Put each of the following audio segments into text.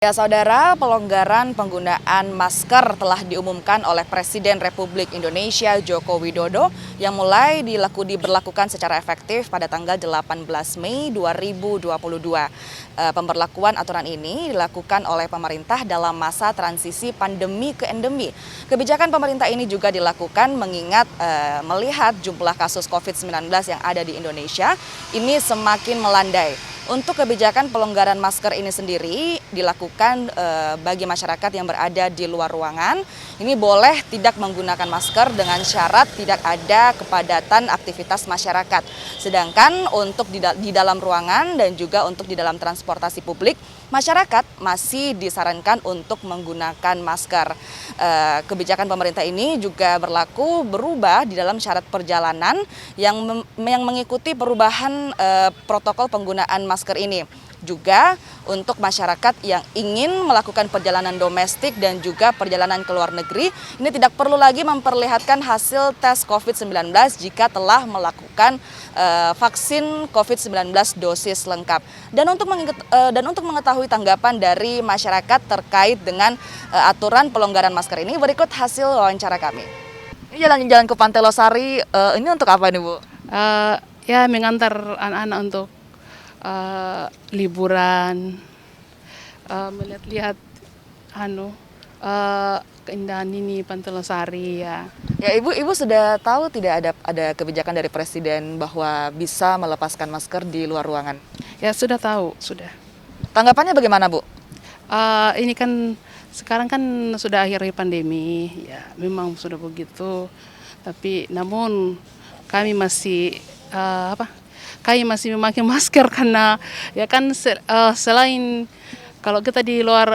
Ya, saudara, pelonggaran penggunaan masker telah diumumkan oleh Presiden Republik Indonesia Joko Widodo yang mulai diberlakukan secara efektif pada tanggal 18 Mei 2022. Pemberlakuan aturan ini dilakukan oleh pemerintah dalam masa transisi pandemi ke endemi. Kebijakan pemerintah ini juga dilakukan mengingat melihat jumlah kasus COVID-19 yang ada di Indonesia ini semakin melandai. Untuk kebijakan pelonggaran masker ini sendiri dilakukan bagi masyarakat yang berada di luar ruangan. Ini boleh tidak menggunakan masker dengan syarat tidak ada kepadatan aktivitas masyarakat. Sedangkan untuk di dalam ruangan dan juga untuk di dalam transportasi publik, masyarakat masih disarankan untuk menggunakan masker. Kebijakan pemerintah ini juga berubah di dalam syarat perjalanan yang mengikuti perubahan protokol penggunaan masker ini. Juga untuk masyarakat yang ingin melakukan perjalanan domestik dan juga perjalanan ke luar negeri, ini tidak perlu lagi memperlihatkan hasil tes COVID-19 jika telah melakukan vaksin COVID-19 dosis lengkap. Dan untuk mengetahui tanggapan dari masyarakat terkait dengan aturan pelonggaran masker ini, berikut hasil wawancara kami. Ini jalan-jalan ke Pantai Losari, ini untuk apa nih, Bu? Ya, mengantar anak-anak untuk liburan, melihat-lihat keindahan ini Pantai Losari ya. Ya, Ibu sudah tahu tidak ada kebijakan dari Presiden bahwa bisa melepaskan masker di luar ruangan? Ya, sudah tahu, sudah. Tanggapannya bagaimana, Bu? Ini kan sekarang kan sudah akhir pandemi, ya memang sudah begitu. Tapi namun kami masih kami masih memakai masker karena ya kan selain kalau kita di luar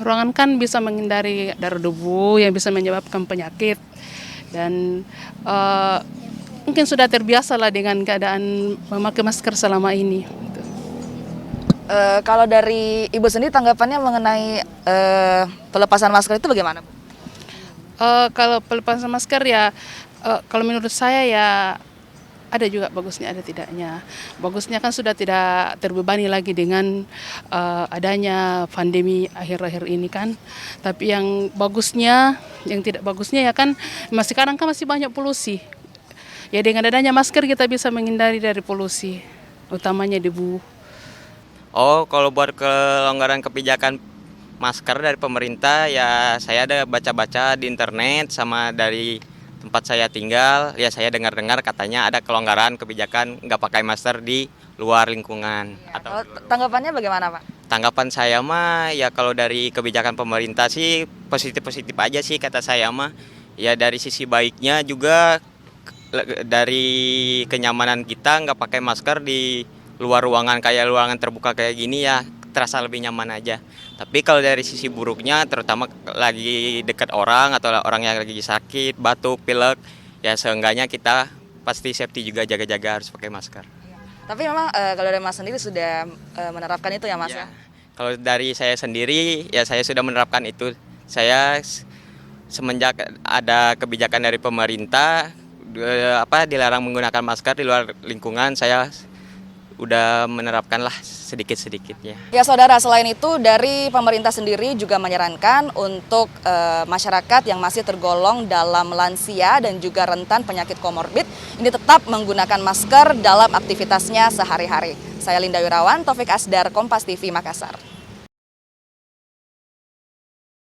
ruangan kan bisa menghindari dari debu yang bisa menyebabkan penyakit dan mungkin sudah terbiasa lah dengan keadaan memakai masker selama ini. Kalau dari Ibu sendiri tanggapannya mengenai pelepasan masker itu bagaimana, Bu? Kalau pelepasan masker ya kalau menurut saya ya ada juga bagusnya, ada tidaknya. Bagusnya kan sudah tidak terbebani lagi dengan adanya pandemi akhir-akhir ini kan. Tapi yang bagusnya, yang tidak bagusnya ya kan sekarang kan masih banyak polusi. Ya dengan adanya masker kita bisa menghindari dari polusi, utamanya debu. Oh, kalau buat kelonggaran kebijakan masker dari pemerintah ya saya ada baca-baca di internet sama dari tempat saya tinggal, ya saya dengar-dengar katanya ada kelonggaran kebijakan nggak pakai masker di luar lingkungan. Ya, tanggapannya bagaimana, Pak? Tanggapan saya mah ya kalau dari kebijakan pemerintah sih positif-positif aja sih kata saya mah. Ya dari sisi baiknya juga dari kenyamanan kita nggak pakai masker di luar ruangan kayak ruangan terbuka kayak gini ya terasa lebih nyaman aja. Tapi kalau dari sisi buruknya, terutama lagi dekat orang atau orang yang lagi sakit, batuk, pilek, ya seenggaknya kita pasti safety juga jaga-jaga harus pakai masker. Tapi memang kalau dari Mas sendiri sudah menerapkan itu ya, Mas ya? Kalau dari saya sendiri, ya saya sudah menerapkan itu. Saya semenjak ada kebijakan dari pemerintah, dilarang menggunakan masker di luar lingkungan, saya udah menerapkanlah sedikit-sedikitnya. Ya, saudara, selain itu dari pemerintah sendiri juga menyarankan untuk masyarakat yang masih tergolong dalam lansia dan juga rentan penyakit komorbid ini tetap menggunakan masker dalam aktivitasnya sehari-hari. Saya Linda Wirawan, Taufik Asdar, Kompas TV, Makassar.